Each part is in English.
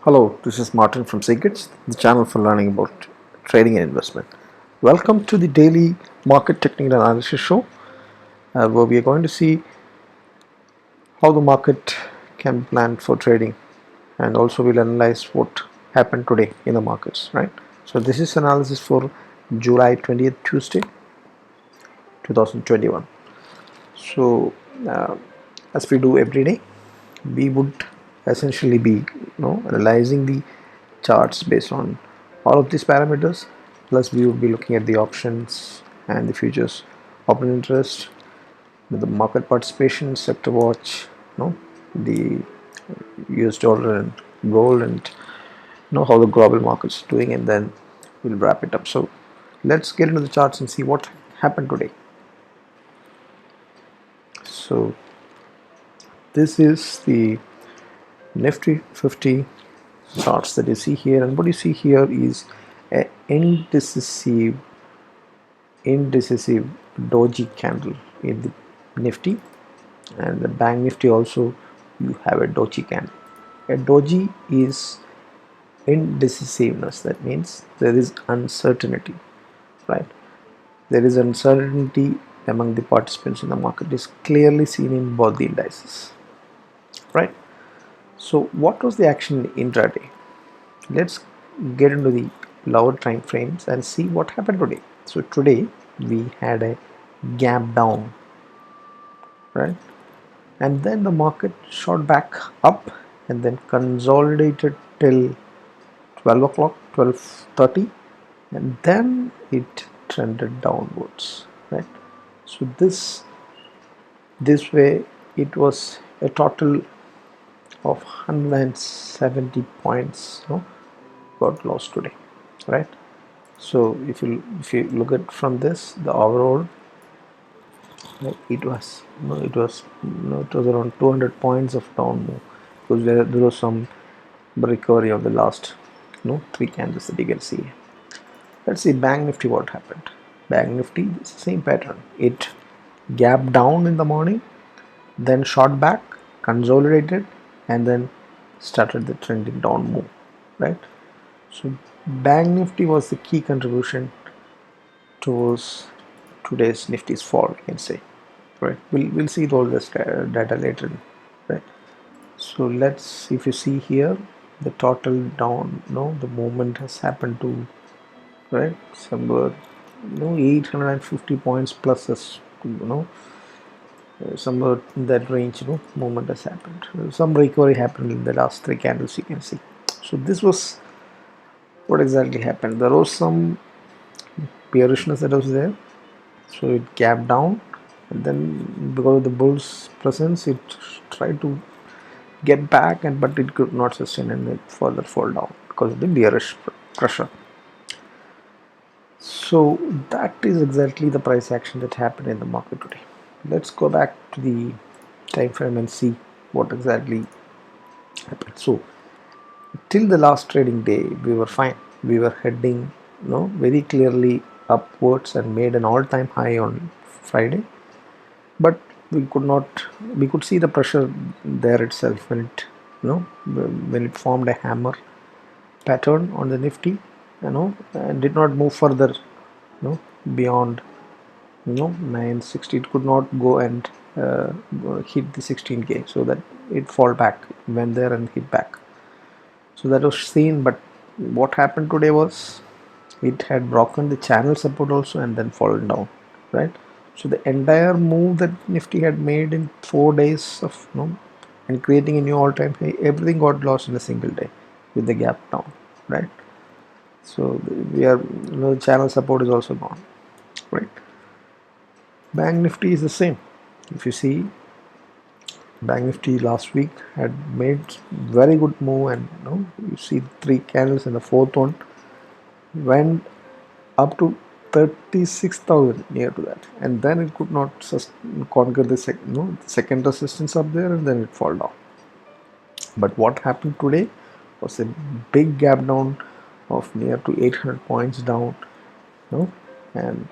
Hello, this is Martin from seekedge, the channel for learning about trading and investment. Welcome to the daily market technical analysis show, where we are going to see how the market can be planned for trading, and also we'll analyze what happened today in the markets. Right. So this is analysis for July 20th, Tuesday, 2021. So as we do every day, we would essentially be analyzing the charts based on all of these parameters, plus we would be looking at the options and the futures open interest, the market participation, sector watch, the US dollar and gold, and how the global markets doing, and then we'll wrap it up. So let's get into the charts and see what happened today. So this is the Nifty 50 charts that you see here, and what you see here is an indecisive doji candle in the Nifty, and the Bank Nifty also you have a doji candle. A doji is indecisiveness. That means there is uncertainty, right? There is uncertainty among the participants in the market is clearly seen in both the indices, right? So what was the action intraday? Let's get into the lower time frames and see what happened today. So today we had a gap down, right? And then the market shot back up and then consolidated till 12 o'clock, 12:30, and then it trended downwards, right? So this way it was a total of 170 points got lost today, right? So if you look at from this, the overall, it was around 200 points of down move, because there was some recovery of the last three candles that you can see. Let's see Bank Nifty, what happened. Bank Nifty is the same pattern. It gapped down in the morning, then shot back, consolidated, and then started the trending down move, right? So Bank Nifty was the key contribution towards today's Nifty's fall, you can say, right? We'll see all this data later, right? So let's, if you see here, the total down, the movement has happened to, right, somewhere 850 points plus, as somewhere in that range, movement has happened. Some recovery happened in the last three candles, you can see. So this was what exactly happened. There was some bearishness that was there, so it gapped down, and then because of the bull's presence, it tried to get back, and but it could not sustain, and it further fall down because of the bearish pressure. So that is exactly the price action that happened in the market today. Let's go back to the time frame and see what exactly happened. So till the last trading day, we were fine. We were heading very clearly upwards and made an all-time high on Friday, but we could see the pressure there itself when it formed a hammer pattern on the Nifty, and did not move further beyond 960. It could not go and hit the 16k, so that it fall back, went there and hit back. So that was seen, but what happened today was it had broken the channel support also and then fallen down, right? So the entire move that Nifty had made in 4 days of and creating a new all-time high, everything got lost in a single day with the gap down, right? So we are the channel support is also gone, right? Bank Nifty is the same. If you see, Bank Nifty last week had made very good move, and you see three candles, and the fourth one went up to 36,000, near to that, and then it could not conquer the second resistance up there, and then it fall down. But what happened today was a big gap down of near to 800 points down, and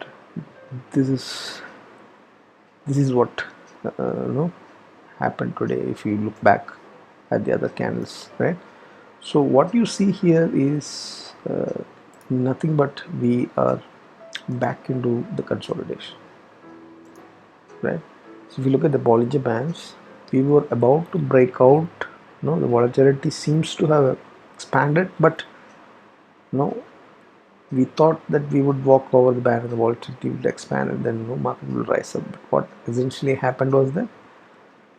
this is what happened today. If you look back at the other candles, right? So what you see here is nothing but we are back into the consolidation, right? So if you look at the Bollinger Bands, we were about to break out. The volatility seems to have expanded, but we thought that we would walk over the band and the volatility would expand and then market will rise up. But what essentially happened was that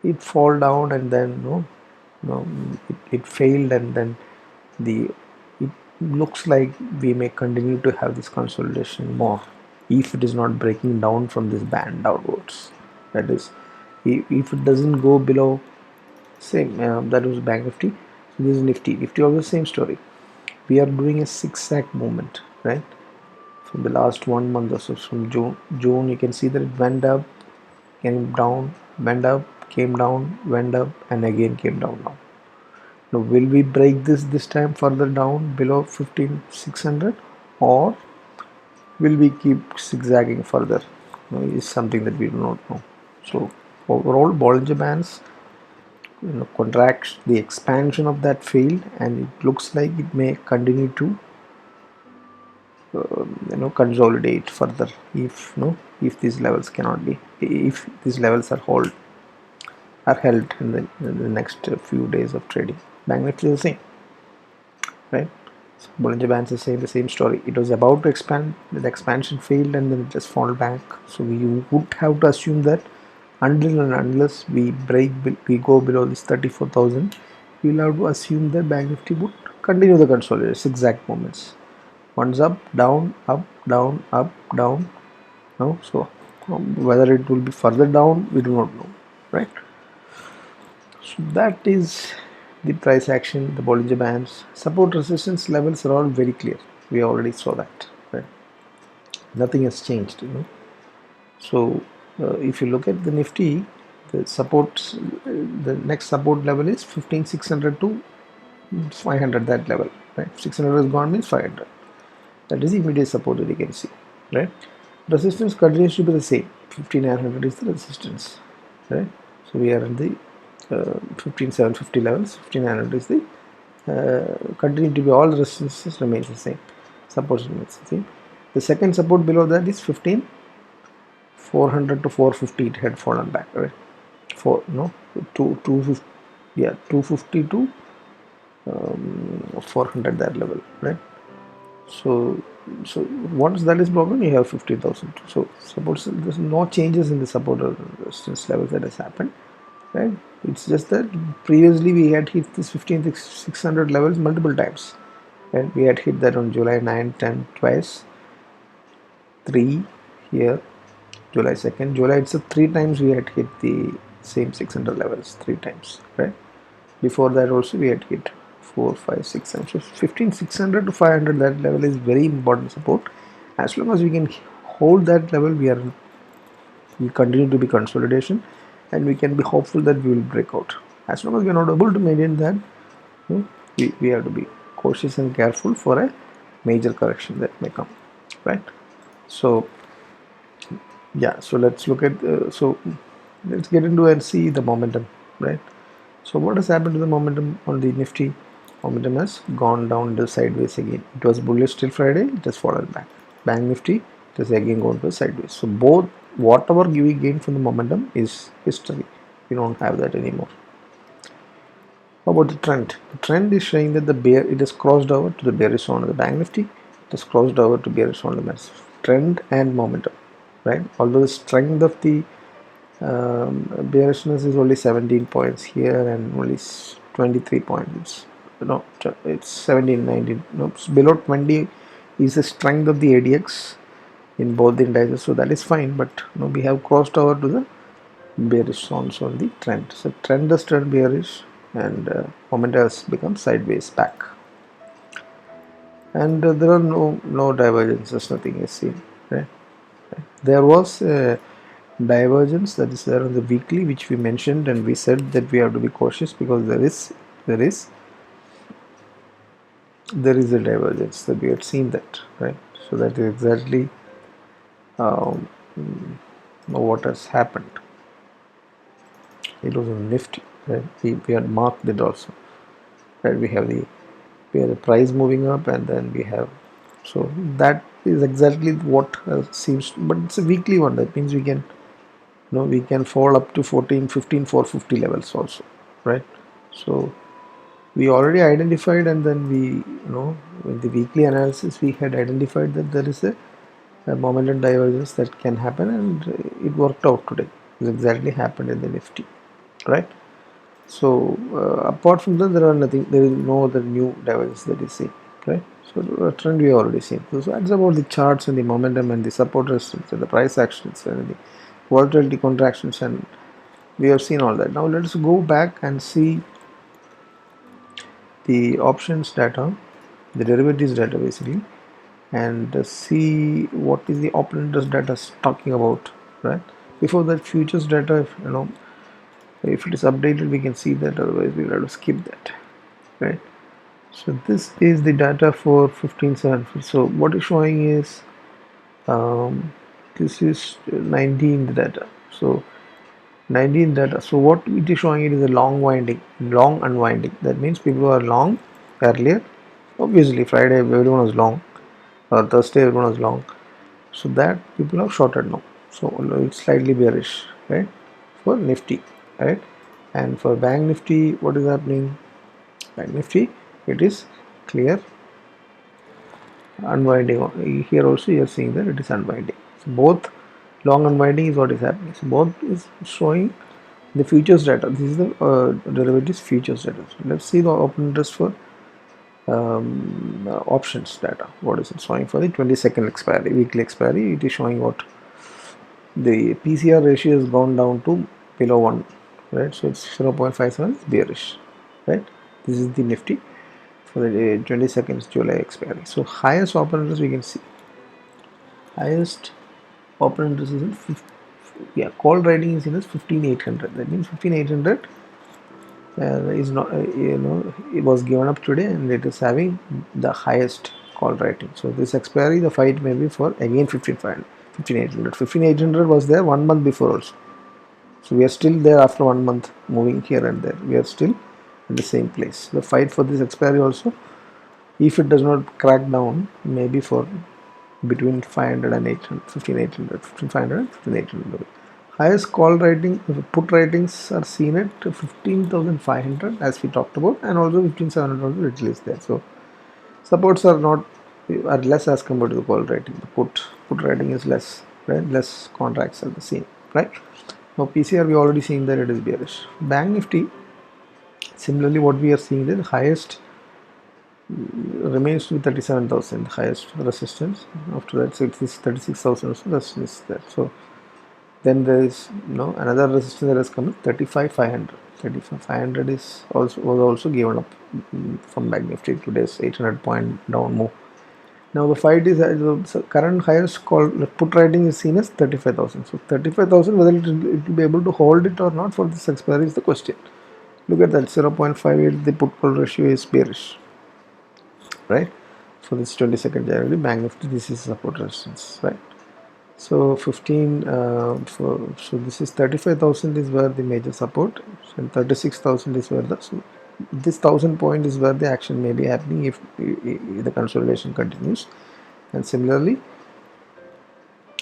it fall down and then it failed, and then the it looks like we may continue to have this consolidation more if it is not breaking down from this band downwards. That is, if it doesn't go below, same that was bank nifty. So this is nifty also same story. We are doing a zigzag movement, right? From the last 1 month or so, from June you can see that it went up, came down, went up, came down, went up, and again came down. Now will we break this time further down below 15600, or will we keep zigzagging further? Is something that we do not know. So overall, Bollinger Bands contracts, the expansion of that failed, and it looks like it may continue to consolidate further if these levels cannot be, if these levels are held in the next few days of trading. Bank Nifty is the same, right? So Bollinger Bands is saying the same story. It was about to expand, the expansion failed, and then it just fall back. So we would have to assume that until and unless we go below this 34,000, we'll have to assume that Bank Nifty would continue the consolidation zigzag movements. Once up, down, up, down, up, down. No, so whether it will be further down, we do not know, right? So that is the price action, the Bollinger Bands. Support resistance levels are all very clear. We already saw that, right? Nothing has changed, So if you look at the Nifty, the next support level is 15,600 to 500, that level, right? 600 is gone, means 500. That is the immediate support that you can see, right? Resistance continues to be the same. 15900 is the resistance, right? So we are in the 15750 levels. 15900 is the continue to be, all the resistances remains the same. Support remains the same. The second support below that is 15400 to 450. It had fallen back, right? 250, yeah, 250 to 400, that level, right? So once that is broken, you have 15,000. So suppose there's no changes in the support or resistance levels that has happened, right? It's just that previously we had hit this 15,600 levels multiple times, and we had hit that on July 9, 10 twice, 3 here, July 2nd, July itself 3 times we had hit the same 600 levels 3 times, right? Before that also we had hit 4, 5, 6 times. So 15,600 to 500, that level is very important support. As long as we can hold that level, we continue to be consolidation, and we can be hopeful that we will break out. As long as we are not able to maintain that, we have to be cautious and careful for a major correction that may come, right? So yeah, so let's look at let's get into and see the momentum, right? So what has happened to the momentum on the Nifty? Momentum has gone down the sideways again. It was bullish till Friday, it has fallen back. Bank Nifty, it has again gone to sideways. So both, whatever we gain from the momentum is history. We don't have that anymore. How about the trend? The trend is showing that it has crossed over to the bearish zone of the Bank Nifty. It has crossed over to bearish zone of the trend and momentum, right? Although the strength of the bearishness is only 17 points here and only 23 points. It's 17, 19. No, below 20 is the strength of the ADX in both the indices, so that is fine. But we have crossed over to the bearish zones on the trend. So trend is turned bearish, and momentum has become sideways back. And there are no divergences. Nothing is seen. Right? There was divergence that is there on the weekly, which we mentioned, and we said that we have to be cautious because there is a divergence, that we had seen that, right? So that is exactly what has happened. It was on Nifty, right? We had marked it also, right? We have the we have the price moving up, and then we have, so that is exactly what seems, but it's a weekly one. That means we can, we can fall up to 14, 15, 450 levels also, right? So we already identified, and then we, in the weekly analysis we had identified that there is a momentum divergence that can happen, and it worked out today. It exactly happened in the Nifty, right? So apart from that, there are nothing. There is no other new divergence that is seen, right? So the trend we already seen. So that's about the charts and the momentum and the support resistance and the price actions and the volatility contractions, and we have seen all that. Now let us go back and see the options data, the derivatives data basically, and see what is the open interest data talking about, right? Before that, futures data, if it is updated, we can see that. Otherwise, we will have to skip that, right? So this is the data for 15/7. So what is showing is, this is 19 data. So 19 data. So what it is showing, it is a long unwinding. That means people who are long earlier. Obviously, Friday everyone was long, or Thursday everyone was long. So that people have shorted now. So it's slightly bearish, right? For Nifty, right? And for Bank Nifty, what is happening? Bank Nifty, it is clear unwinding. Here also you are seeing that it is unwinding. So both long unwinding is what is happening. So both is showing the futures data. This is the derivatives futures data. So let's see the open interest for options data. What is it showing for the 22nd expiry, weekly expiry? It is showing what the PCR ratio has gone down to below 1, right? So it's 0.57 bearish, right? This is the Nifty for the 22nd July expiry. So highest open interest we can see. Highest open interest is in call writing is in as 15,800. That means 15,800 is not, it was given up today, and it is having the highest call writing. So this expiry, the fight may be for again 15,500, 15,800. 15,800 was there 1 month before also. So we are still there after 1 month, moving here and there. We are still in the same place. The fight for this expiry also, if it does not crack down, maybe for between 500 and 800, 15,800, 15,500 and 15,800. Highest call rating, put ratings are seen at 15,500 as we talked about, and also 15,700 also little is there. So supports are less as compared to the call rating. The put rating is less, right? Less contracts are the same, right? Now PCR we already seen that it is bearish. Bank Nifty, similarly what we are seeing, the highest remains to 37,000, highest resistance. After that, so it is 36,000 also resistance is there. So then there is another resistance that has come, 35,500. 35,500 is also given up from Bank Nifty today's 800 point down move. Now the fight is the current highest call put rating is seen as 35,000. So 35,000, whether it will be able to hold it or not for this expiry is the question. Look at that, 0.58. The put call ratio is bearish, right? For this 22nd January, Bank Nifty, this is support resistance, right? So 15, so this is 35,000 is where the major support, and 36,000 is where so this 1,000 point is where the action may be happening if the consolidation continues, and similarly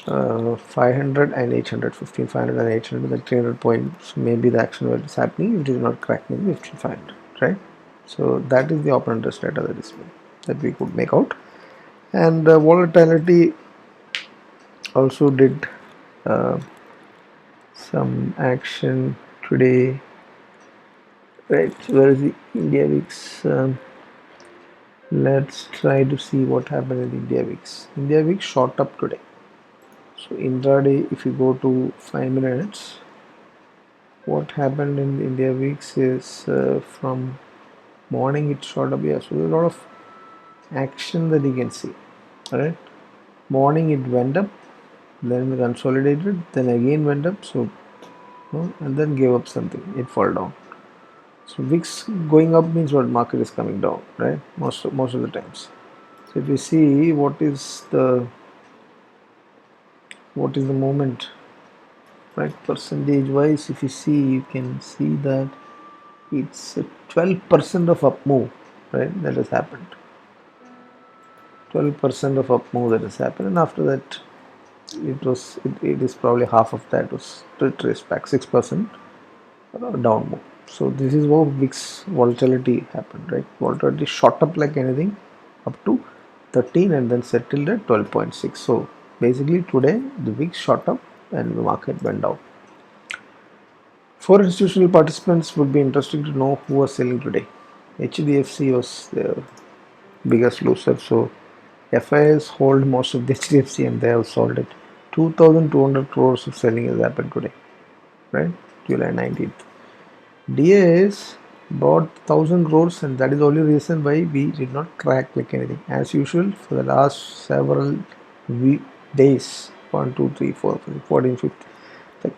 500 and 800, 15,500 and 800, the 300 points may be the action where it's happening if it is not cracking 15,500, right? So that is the open interest data that we could make out, and volatility also did some action today, right? Where is the India VIX? Let's try to see what happened in India VIX. India VIX shot up today. So intraday, if you go to 5 minutes, what happened in India VIX is from morning it shot up. Yeah, so there's a lot of action that you can see. All right, morning it went up, then it consolidated, then again went up. So and then gave up something. It fell down. So VIX going up means what? Market is coming down, right? Most of the times. So if you see what is the movement, right? Percentage wise, if you see, you can see that it's 12% of up move. right? That has happened. 12% of up move that has happened, and after that it is probably half of that was retraced back, 6% down move. So this is how VIX volatility happened, right? Volatility shot up like anything up to 13 and then settled at 12.6. So basically today the VIX shot up and the market went down. For institutional participants, would be interesting to know who was selling today. HDFC was the biggest loser, so Fyers hold most of the HDFC and they have sold it. 2,200 crores of selling has happened today, right? July 19th. DAS bought 1,000 crores, and that is the only reason why we did not crack like anything. As usual, for the last several days, 1, 2, 3, 4, 5, 14, 15, like,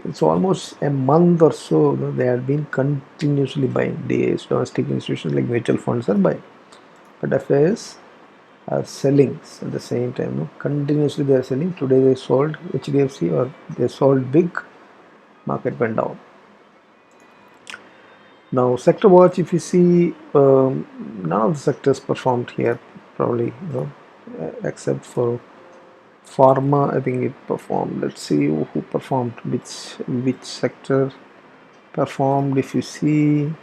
it's almost a month or so, they have been continuously buying. DAs, domestic institutions like mutual funds are buying. But affairs are selling at the same time. Continuously they are selling. Today they sold HDFC or they sold big, market went down. Now sector watch, if you see, none of the sectors performed here probably, except for pharma. I think it performed. Let's see who performed, which sector performed. If you see,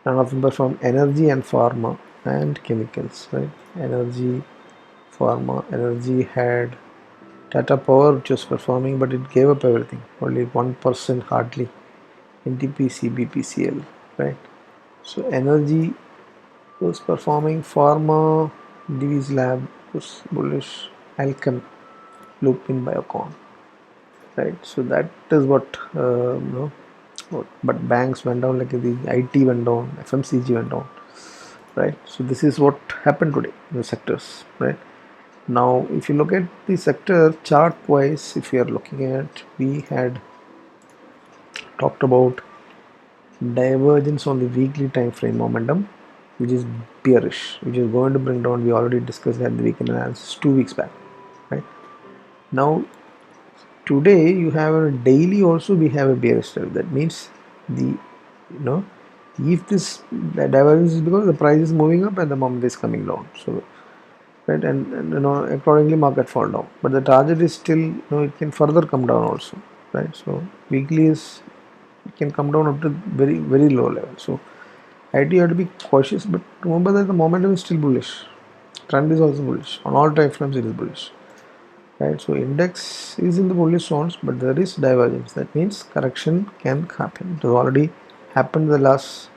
none of them performed. Energy and pharma and chemicals, right? Energy, pharma. Energy had Tata Power, which was performing, but it gave up everything. Only 1% hardly. NTPC, BPCL, right? So energy was performing. Pharma, Divi's Lab was bullish. Alchem, Lupin Biocon, right? So that is what, but banks went down, like the IT went down, FMCG went down, right? So this is what happened today in the sectors, right? Now, if you look at the sector chart wise, if you are looking at, we had talked about divergence on the weekly time frame momentum, which is bearish, which is going to bring down. We already discussed that in the weekend analysis 2 weeks back, right? Now, today you have a daily also, we have a bearish trend. That means the, if this divergence is because the price is moving up and the moment is coming down, so right, and accordingly market fall down, but the target is still, it can further come down also, right? So weekly is, it can come down up to very very low level. So IT, you have to be cautious, but remember that the momentum is still bullish, trend is also bullish on all time frames, it is bullish, right? So index is in the bullish zones, but there is divergence. That means correction can happen. It has already happened the last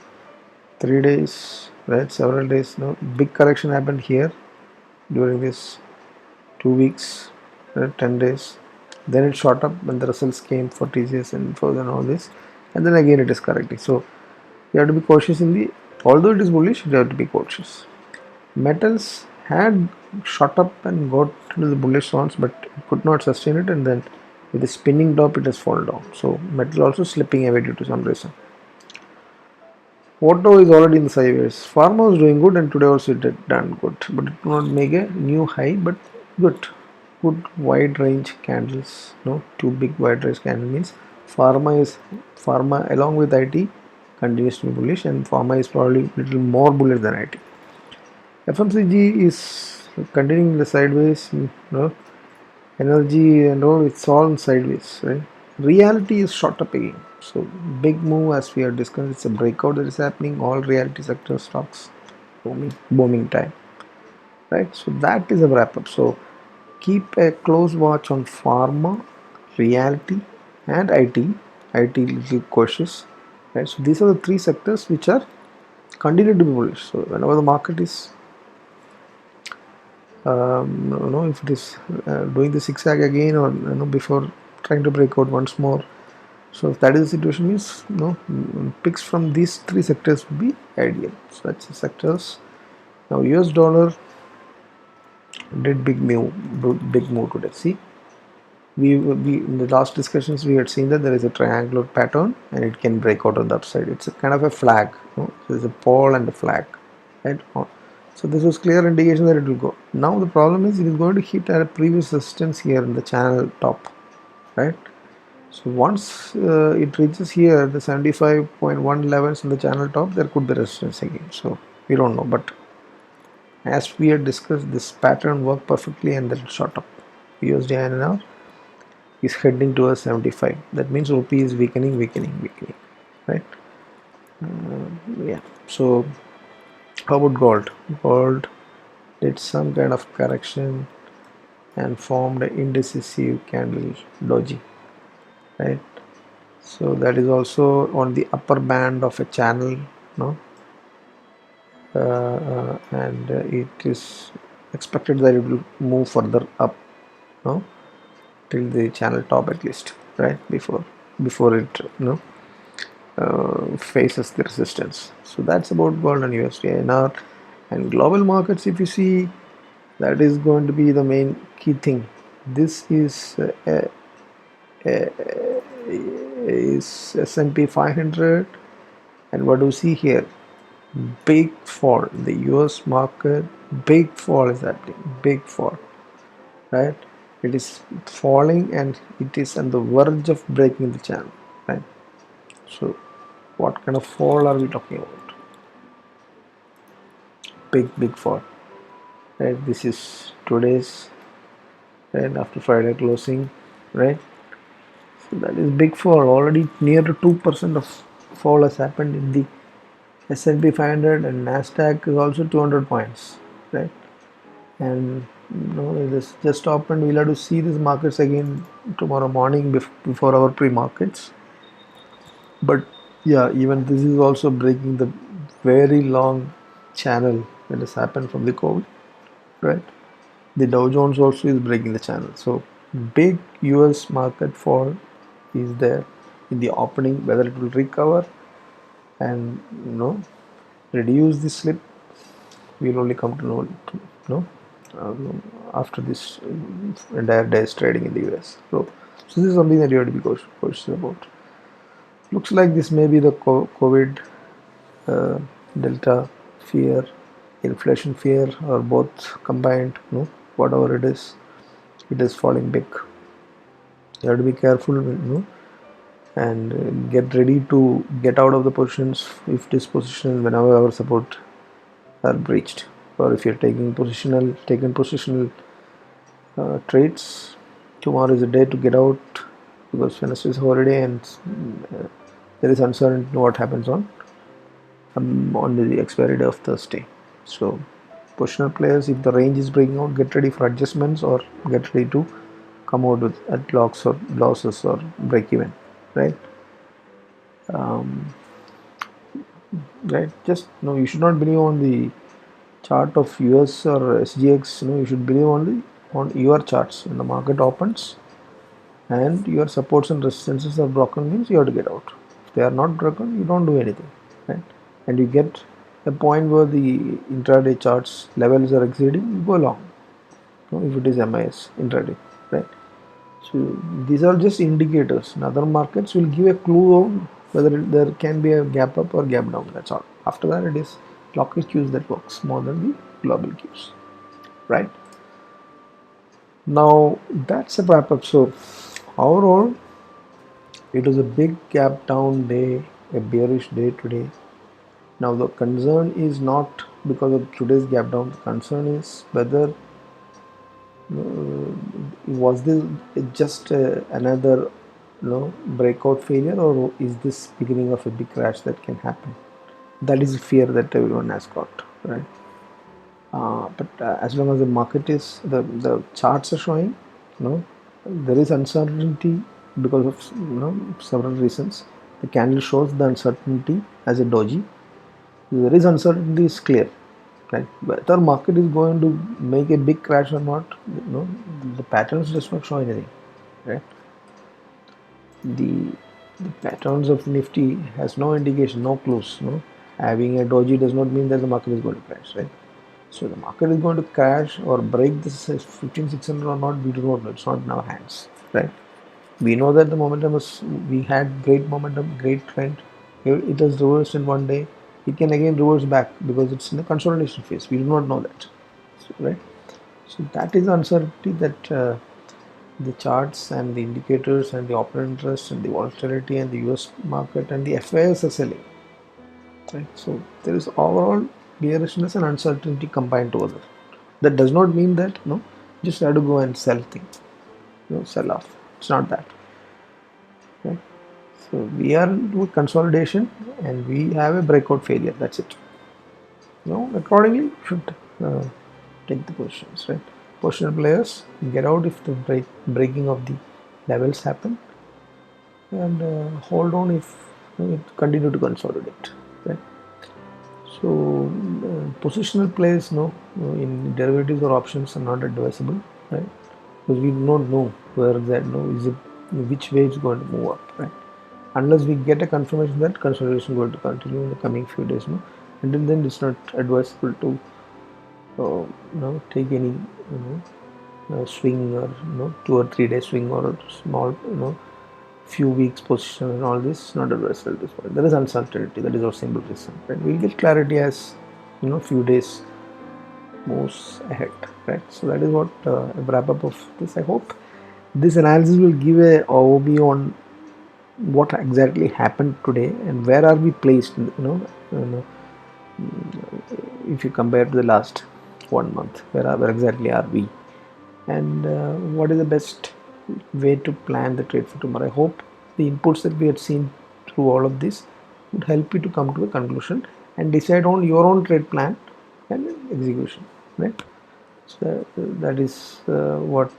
3 days, right? Several days. Big correction happened here during this 2 weeks, right? 10 days. Then it shot up when the results came for TCS and for and all this, and then again it is correcting. So you have to be cautious in the, although it is bullish, you have to be cautious. Metals had shot up and got to the bullish zones, but it could not sustain it, and then with the spinning top it has fallen down. So metal also slipping away due to some reason. Auto is already in sideways. Pharma was doing good and today also it did done good, but it did not make a new high, but good wide range candles. Two big wide range candles means pharma along with IT continues to be bullish, and pharma is probably a little more bullish than IT. FMCG is continuing the sideways, energy and all, it's all sideways, right? Reality is shot up again. So big move, as we have discussed, it's a breakout that is happening. All reality sector stocks booming time, right? So that is a wrap up. So keep a close watch on pharma, reality, and IT. IT little cautious, right? So these are the three sectors which are continue to be bullish. So whenever the market is if it is doing the zigzag again, or before trying to break out once more, so if that is the situation, means picks from these three sectors would be ideal. So that's the sectors. Now US dollar did big move today. See, we in the last discussions we had seen that there is a triangular pattern and it can break out on the upside. It's a kind of a flag. There's a pole and a flag, right? So this was clear indication that it will go. Now the problem is it is going to hit at a previous resistance here in the channel top, right? So once it reaches here, the 75.1 levels in the channel top, there could be resistance again. So we don't know, but as we had discussed, this pattern worked perfectly and then shot up. USD INR is heading towards 75. That means rupee is weakening, right? Yeah. So how about gold? Gold did some kind of correction and formed an indecisive candle doji, right? So that is also on the upper band of a channel, no? And it is expected that it will move further up, no, till the channel top at least, right? Before it, faces the resistance. So that's about gold and USD INR. And global markets, if you see, that is going to be the main key thing. This is S&P 500, and what do you see here? Big fall. The US market, big fall is happening. Big fall, right? It is falling and it is on the verge of breaking the channel, right? So what kind of fall are we talking about? Big fall, right? This is today's, right, after Friday closing, right? So that is big fall. Already near to 2% of fall has happened in the S&P 500, and Nasdaq is also 200 points, right? And it is just opened. We'll have to see these markets again tomorrow morning before our pre-markets. But yeah, even this is also breaking the very long channel that has happened from the COVID, right? The Dow Jones also is breaking the channel. So big US market fall is there in the opening. Whether it will recover and reduce the slip, we'll only come to know after this entire day's trading in the US. So this is something that you have to be cautious about. Looks like this may be the COVID uh, Delta fear, inflation fear, or both combined. Whatever it is falling big. You have to be careful, and get ready to get out of the positions if this position, whenever our support are breached, or if you're taking positional trades. Tomorrow is a day to get out because Wednesday is holiday, and there is uncertainty what happens on the expiry day of Thursday. So positional players, if the range is breaking out, get ready for adjustments or get ready to come out with at locks or losses or break even, right? Right, just you should not believe on the chart of US or SGX. You should believe only on your charts. When the market opens and your supports and resistances are broken, means you have to get out. If they are not broken, you don't do anything, right? And you get a point where the intraday charts levels are exceeding, you go long, if it is MIS intraday, right? So these are just indicators. In other markets will give a clue on whether there can be a gap up or gap down. That's all. After that, it is local cues that works more than the global cues, right? Now that's a wrap up. So overall, it was a big gap down day, a bearish day today. Now the concern is not because of today's gap down. The concern is whether was this just another breakout failure, or is this beginning of a big crash that can happen? That is a fear that everyone has got, right? But as long as the market is the charts are showing, there is uncertainty because of several reasons. The candle shows the uncertainty as a doji. There is uncertainty is clear, right? Whether market is going to make a big crash or not, the patterns does not show anything, right? The patterns of Nifty has no indication, no clues. Having a doji does not mean that the market is going to crash, right? So the market is going to crash or break this 15,600 or not, we do not know. It's not in our hands, right? We know that the momentum we had great momentum, great trend. It has reversed in one day. It can again reverse back because it's in the consolidation phase. We do not know that, right? So that is uncertainty that the charts and the indicators and the open interest and the volatility and the US market and the Fyers are selling. Right? So there is overall bearishness and uncertainty combined together. That does not mean that just have to go and sell things, sell off. It's not that. Right? So we are into consolidation and we have a breakout failure. That's it. Accordingly, you should take the positions. Right? Positional players get out if the breaking of the levels happen, and hold on if it continue to consolidate. Right? So positional plays in derivatives or options are not advisable, right? Because we do not know where that is it, which way it's going to move up, right? Unless we get a confirmation that consolidation is going to continue in the coming few days, until then it's not advisable to take any swing or 2 or 3 day swing or a small few weeks position and all this is not advisable at this point. There is uncertainty. That is our simple reason. Right? We'll get clarity as few days moves ahead. Right. So that is what a wrap up of this. I hope this analysis will give a overview on what exactly happened today and where are we placed. If you compare to the last 1 month, where exactly are we, and what is the best way to plan the trade for tomorrow. I hope the inputs that we had seen through all of this would help you to come to a conclusion and decide on your own trade plan and execution, right? So that is what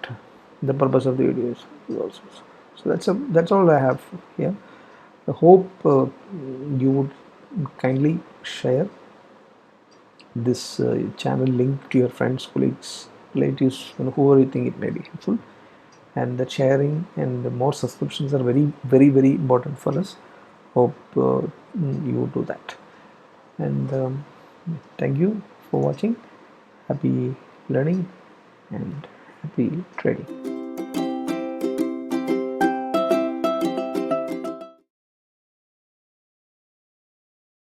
the purpose of the video is also. So that's all I have here. I hope you would kindly share this channel link to your friends, colleagues, relatives, whoever you think it may be helpful. And the sharing and the more subscriptions are very, very, very important for us. Hope you do that. And thank you for watching. Happy learning and happy trading.